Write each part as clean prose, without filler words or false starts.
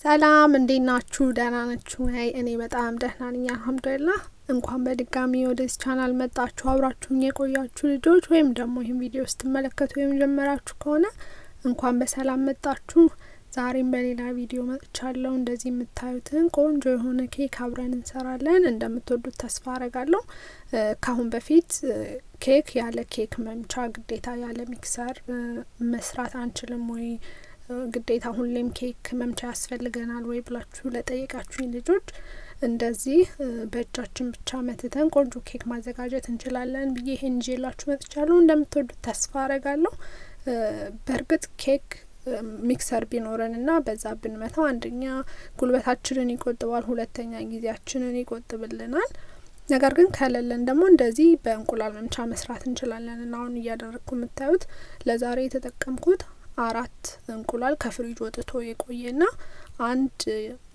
ሰላም እንዴት ናችሁ? ደህና ናችሁ? እኔ በጣም ደህና ነኝ አልሐምዱሊላህ። እንኳን በድጋሚ ወደዚህ ቻናል መጣችሁ። አብራችሁኝ የቆያችሁ ልጆች ወይም ደግሞ ይህን ቪዲዮ ስትመለከቱ የመጀመሪያችሁ ከሆነ እንኳን በሰላም መጣችሁ። ዛሬም በሌላ ቪዲዮ መጥቻለሁ። እንደዚህ የምታዩትን ቆንጆ የሆነ ኬክ አብረን እንሰራለን። እንደምትወዱት ተስፋ አረጋለሁ። ካሁን በፊት ኬክ ያለ ኬክ መምቻ ግዴታ ያለ ሚክሰር መስራት አንችልም ወይ ግዴታ ሁሌም ኬክ መምቻ ያስፈልገናል ወይ ብላችሁ ለጠየቃችሁኝ ልጆች እንደዚህ በእጃችን ብቻ መትተን ቆንጆ ኬክ ማዘጋጀት እንችላለን ብዬ ይሄን ይዤላችሁ መጥቻለሁ። እንደምትወዱት ተስፋ አረጋለሁ። በእርግጥ ኬክ ሚክሰር ቢኖረንና በዛ ብንመታው አንደኛ ጉልበታችንን ይቆጥባል፣ ሁለተኛ ጊዜያችንን ይቆጥብልናል። ነገር ግን ከሌለን ደግሞ እንደዚህ በእንቁላል መምቻ መስራት እንችላለን እና አሁን እያደረግኩ የምታዩት ለዛሬ የተጠቀምኩት 4 እንቁላል ከፍሪጅ ወጥቶ የቆየና አንድ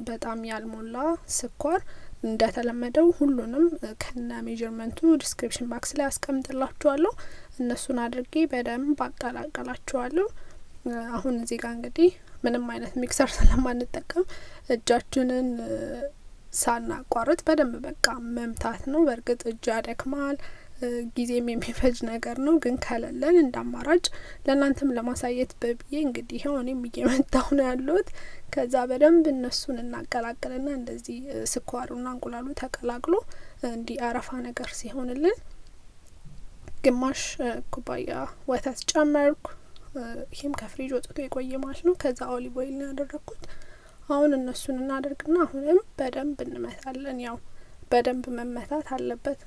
በጣም ያልሞላ ስኳር። እንደተለመደው ሁሉንም ከነ ሜጀርመንቱ ዲስክሪፕሽን ባክስ ላይ አስቀምጥላችኋለሁ። እነሱን አድርጌ በደንብ አቀላቀላችኋለሁ። አሁን እዚህ ጋር እንግዲህ ምንም አይነት ሚክሰር ስለማንጠቀም እጃችንን ሳናቋርጥ በደንብ በቃ መምታት ነው። በእርግጥ እጅ ያደክማል፣ ጊዜም የሚፈጅ ነገር ነው። ግን ከሌለን እንዳማራጭ ለእናንተም ለማሳየት በብዬ እንግዲህ ይኸው እኔም እየመታሁ ነው ያለሁት። ከዛ በደንብ እነሱን እናቀላቅልና እንደዚህ ስኳሩና እንቁላሉ ተቀላቅሎ እንዲህ አረፋ ነገር ሲሆንልን ግማሽ ኩባያ ወተት ጨመርኩ። ይሄም ከፍሪጅ ወጥቶ የቆየ ማለት ነው። ከዛ ኦሊቭ ኦይል ነው ያደረኩት። አሁን እነሱን እናደርግና አሁንም በደንብ እንመታለን። ያው በደንብ መመታት አለበት።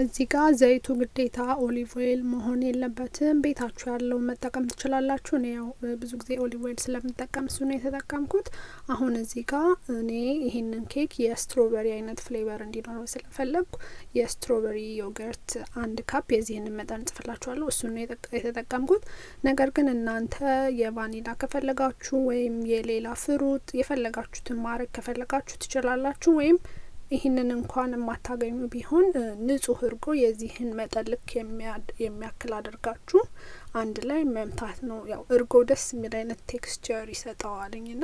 እዚህ ጋር ዘይቱ ግዴታ ኦሊቭ ኦይል መሆን የለበትም። ቤታችሁ ያለው መጠቀም ትችላላችሁ። እኔ ያው ብዙ ጊዜ ኦሊቭ ኦይል ስለምጠቀም እሱ ነው የተጠቀምኩት። አሁን እዚህ ጋር እኔ ይሄንን ኬክ የስትሮበሪ አይነት ፍሌቨር እንዲኖረው ስለፈለግኩ የስትሮበሪ ዮገርት 1 ካፕ የዚህን መጠን ጽፍላችኋለሁ። እሱ ነው የተጠቀምኩት። ነገር ግን እናንተ የቫኒላ ከፈለጋችሁ ወይም የሌላ ፍሩት የፈለጋችሁትን ማድረግ ከፈለጋችሁ ትችላላችሁ። ወይም ይህንን እንኳን የማታገኙ ቢሆን ንጹህ እርጎ የዚህን መጠን ልክ የሚያክል አድርጋችሁ አንድ ላይ መምታት ነው። ያው እርጎ ደስ የሚል አይነት ቴክስቸር ይሰጠዋልኝና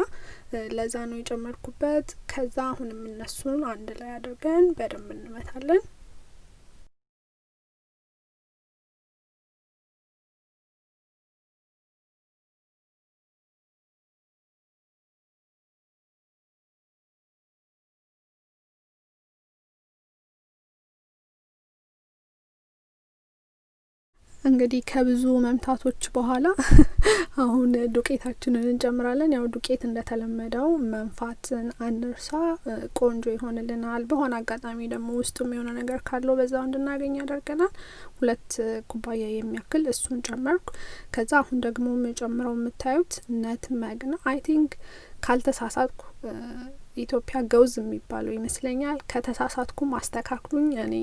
ለዛ ነው የጨመርኩበት። ከዛ አሁንም እነሱን አንድ ላይ አድርገን በደንብ እንመታለን። እንግዲህ ከብዙ መምታቶች በኋላ አሁን ዱቄታችንን እንጨምራለን። ያው ዱቄት እንደተለመደው መንፋትን አንርሳ፣ ቆንጆ ይሆንልናል። በሆነ አጋጣሚ ደግሞ ውስጡም የሆነ ነገር ካለው በዛው እንድናገኝ ያደርገናል። 2 ኩባያ የሚያክል እሱን ጨመርኩ። ከዛ አሁን ደግሞ የምጨምረው የምታዩት ነትመግ ነው። አይ ቲንክ ካልተሳሳትኩ ኢትዮጵያ ገውዝ የሚባለው ይመስለኛል። ከተሳሳትኩም አስተካክሉኝ። እኔ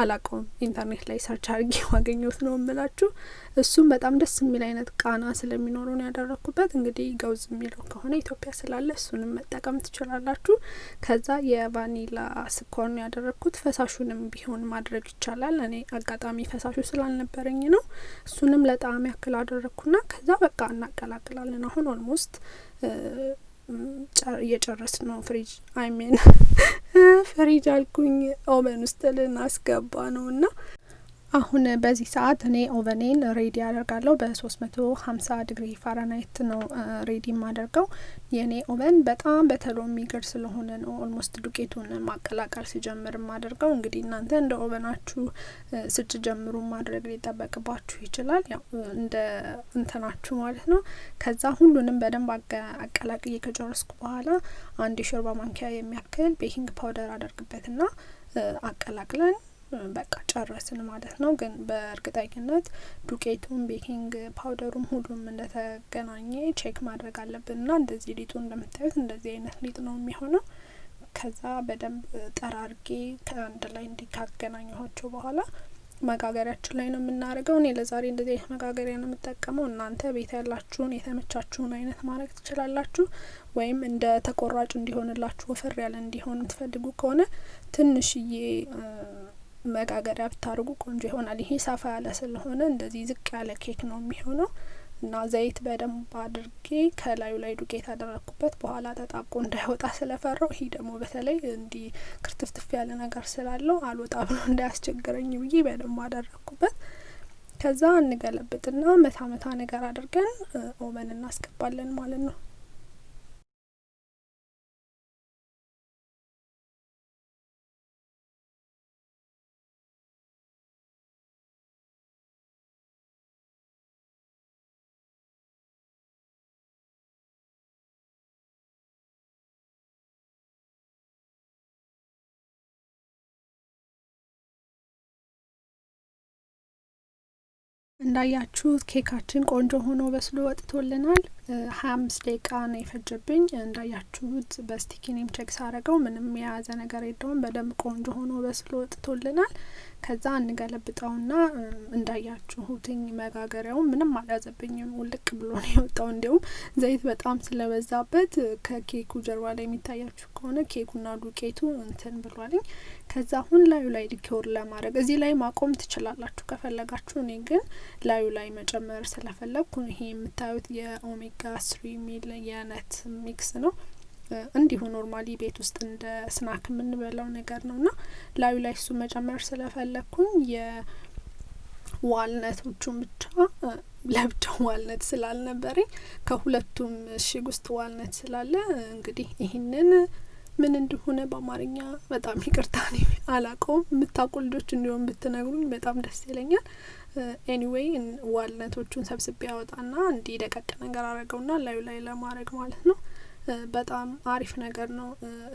አላቀውም፣ ኢንተርኔት ላይ ሰርች አድርጌ ማገኘት ነው እምላችሁ። እሱም በጣም ደስ የሚል አይነት ቃና ስለሚኖረው ነው ያደረኩበት። እንግዲህ ገውዝ የሚለው ከሆነ ኢትዮጵያ ስላለ እሱንም መጠቀም ትችላላችሁ። ከዛ የቫኒላ ስኳር ነው ያደረኩት። ፈሳሹንም ቢሆን ማድረግ ይቻላል። እኔ አጋጣሚ ፈሳሹ ስላልነበረኝ ነው። እሱንም ለጣዕም ያክል አደረኩና ከዛ በቃ እናቀላቅላለን። አሁን ኦልሞስት እየጨረስ ነው። ፍሪጅ አልኩኝ፣ ኦቨን ውስጥ ልናስገባ ነው። እና አሁን በዚህ ሰዓት እኔ ኦቨኔን ሬዲ አደርጋለሁ። በ350 ዲግሪ ፋራናይት ነው ሬዲ የማደርገው። የኔ ኦቨን በጣም በተሎ የሚገር ስለሆነ ነው ኦልሞስት ዱቄቱን ማቀላቀል ሲጀምር የማደርገው። እንግዲህ እናንተ እንደ ኦቨናችሁ ስትጀምሩ ማድረግ ሊጠበቅባችሁ ይችላል፣ ያው እንደ እንትናችሁ ማለት ነው። ከዛ ሁሉንም በደንብ አቀላቅዬ ከጨረስኩ በኋላ 1 የሾርባ ማንኪያ የሚያክል ቤኪንግ ፓውደር አደርግበትና አቀላቅለን በቃ ጨረስን ማለት ነው። ግን በእርግጠኝነት ዱቄቱም ቤኪንግ ፓውደሩም ሁሉም እንደተገናኘ ቼክ ማድረግ አለብንና እንደዚህ ሊጡ እንደምታዩት እንደዚህ አይነት ሊጥ ነው የሚሆነው። ከዛ በደንብ ጠራርጌ ከአንድ ላይ እንዲካገናኘኋቸው በኋላ መጋገሪያችን ላይ ነው የምናደርገው። እኔ ለዛሬ እንደዚህ አይነት መጋገሪያ ነው የምጠቀመው። እናንተ ቤት ያላችሁን የተመቻችሁን አይነት ማድረግ ትችላላችሁ። ወይም እንደ ተቆራጭ እንዲሆንላችሁ ወፈር ያለ እንዲሆን የምትፈልጉ ከሆነ ትንሽዬ መጋገሪያ ብታርጉ ቆንጆ ይሆናል። ይሄ ሰፋ ያለ ስለሆነ እንደዚህ ዝቅ ያለ ኬክ ነው የሚሆነው። እና ዘይት በደንብ አድርጌ ከላዩ ላይ ዱቄት አደረኩበት። በኋላ ተጣብቆ እንዳይወጣ ስለፈራው ይሄ ደግሞ በተለይ እንዲህ ክርትፍትፍ ያለ ነገር ስላለው አልወጣ ብሎ እንዳያስቸግረኝ ብዬ በደንብ አደረኩበት። ከዛ እንገለብጥና መታ ነገር አድርገን ኦቨን እናስገባለን ማለት ነው። እንዳያችሁት ኬካችን ቆንጆ ሆኖ በስሎ ወጥቶልናል። 25 ደቂቃ ነው የፈጀብኝ። እንዳያችሁት በስቲኪኒም ቼክ ሳረገው ምንም የያዘ ነገር የለውም። በደንብ ቆንጆ ሆኖ በስሎ ወጥቶልናል። ከዛ እንገለብጠውና እንዳያችሁትኝ መጋገሪያው ምንም አልያዘብኝም፣ ውልቅ ብሎ ነው የወጣው። እንዲሁም ዘይት በጣም ስለበዛበት ከኬኩ ጀርባ ላይ የሚታያችሁ ከሆነ ኬኩና ዱቄቱ እንትን ብሏልኝ። ከዛ አሁን ላዩ ላይ ዲኮር ለማድረግ እዚህ ላይ ማቆም ትችላላችሁ ከፈለጋችሁ። እኔ ግን ላዩ ላይ መጨመር ስለፈለግኩ ይሄ የምታዩት የኦሜጋ 3 ሚል የነት ሚክስ ነው። እንዲሁ ኖርማሊ ቤት ውስጥ እንደ ስናክ የምንበላው ነገር ነውና ላዩ ላይ እሱ መጨመር ስለፈለግኩኝ የዋልነቶቹን ብቻ ለብቻው ዋልነት ስላልነበረኝ ከሁለቱም እሽግ ውስጥ ዋልነት ስላለ እንግዲህ ይህንን ምን እንደሆነ በአማርኛ በጣም ይቅርታ ነኝ አላውቀውም። የምታውቁ ልጆች እንዲሆን ብትነግሩኝ በጣም ደስ ይለኛል። ኤኒዌይ ዋልነቶቹን ሰብስቤ ያወጣና እንዲህ ደቀቅ ነገር አረገውና ላዩ ላይ ለማድረግ ማለት ነው። በጣም አሪፍ ነገር ነው።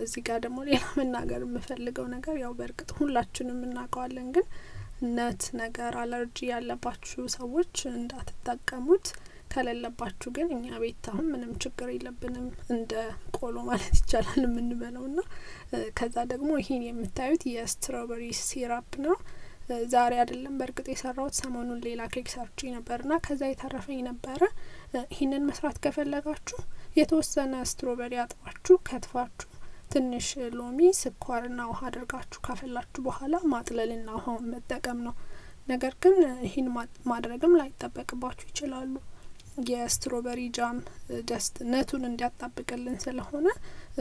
እዚህ ጋር ደግሞ ሌላ መናገር የምፈልገው ነገር ያው በእርግጥ ሁላችንም እናውቀዋለን፣ ግን ነት ነገር አለርጂ ያለባችሁ ሰዎች እንዳትጠቀሙት። ከሌለባችሁ ግን እኛ ቤት አሁን ምንም ችግር የለብንም፣ እንደ ቆሎ ማለት ይቻላል የምንበለውና ከዛ ደግሞ ይሄን የምታዩት የስትሮበሪ ሲራፕ ነው። ዛሬ አይደለም በእርግጥ የሰራሁት፣ ሰሞኑን ሌላ ኬክ ሰርቼ ነበርና ከዛ የተረፈኝ ነበረ። ይህንን መስራት ከፈለጋችሁ የተወሰነ ስትሮበሪ አጥባችሁ ከትፋችሁ ትንሽ ሎሚ፣ ስኳርና ውሃ አድርጋችሁ ካፈላችሁ በኋላ ማጥለልና ውሃውን መጠቀም ነው። ነገር ግን ይህን ማድረግም ላይጠበቅባችሁ ይችላሉ። የስትሮበሪ ጃም ጀስት ነቱን እንዲያጣብቅልን ስለሆነ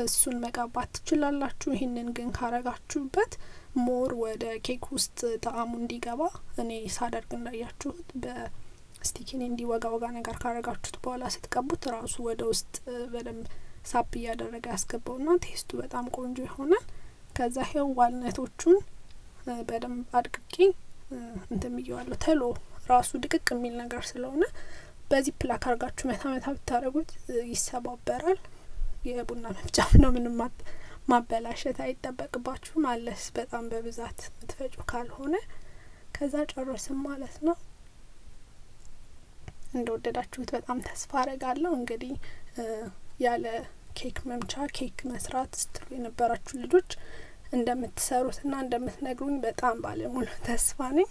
እሱን መቀባት ትችላላችሁ። ይህንን ግን ካረጋችሁበት ሞር ወደ ኬክ ውስጥ ጣዕሙ እንዲገባ እኔ ሳደርግ እንዳያችሁት በስቲኪኒ እንዲወጋ ወጋ ነገር ካረጋችሁት በኋላ ስትቀቡት ራሱ ወደ ውስጥ በደንብ ሳፕ እያደረገ ያስገባውና ቴስቱ በጣም ቆንጆ ይሆናል። ከዛ ይሄው ዋልነቶቹን በደንብ አድቅቄ እንትን ብየዋለሁ። ተሎ ራሱ ድቅቅ የሚል ነገር ስለሆነ በዚህ ፕላክ አርጋችሁ መታ ብታረጉት ይሰባበራል። የቡና መፍጫም ነው፣ ምንም ማበላሸት አይጠበቅባችሁ ማለስ በጣም በብዛት ምትፈጩ ካልሆነ። ከዛ ጨረስም ማለት ነው። እንደወደዳችሁት በጣም ተስፋ አረጋለሁ። እንግዲህ ያለ ኬክ መምቻ ኬክ መስራት ስትሉ የነበራችሁ ልጆች እንደምትሰሩትና እንደምትነግሩኝ በጣም ባለሙሉ ተስፋ ነኝ።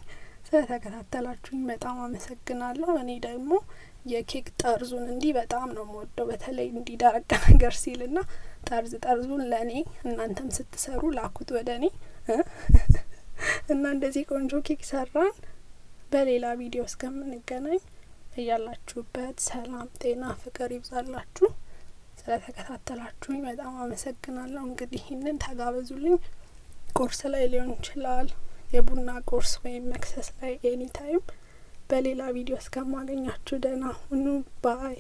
ስለተከታተላችሁኝ በጣም አመሰግናለሁ። እኔ ደግሞ የኬክ ጠርዙን እንዲህ በጣም ነው የምወደው፣ በተለይ እንዲህ ደረቅ ነገር ሲልና ጠርዙን ለእኔ እናንተም ስትሰሩ ላኩት ወደ እኔ እና እንደዚህ ቆንጆ ኬክ ሰራን። በሌላ ቪዲዮ እስከምንገናኝ እያላችሁበት ሰላም፣ ጤና፣ ፍቅር ይብዛላችሁ። ስለተከታተላችሁኝ በጣም አመሰግናለሁ። እንግዲህ ይህንን ተጋበዙልኝ። ቁርስ ላይ ሊሆን ይችላል፣ የቡና ቁርስ ወይም መክሰስ ላይ ኤኒ ታይም። በሌላ ቪዲዮ እስከማገኛችሁ ደህና ሁኑ። ባይ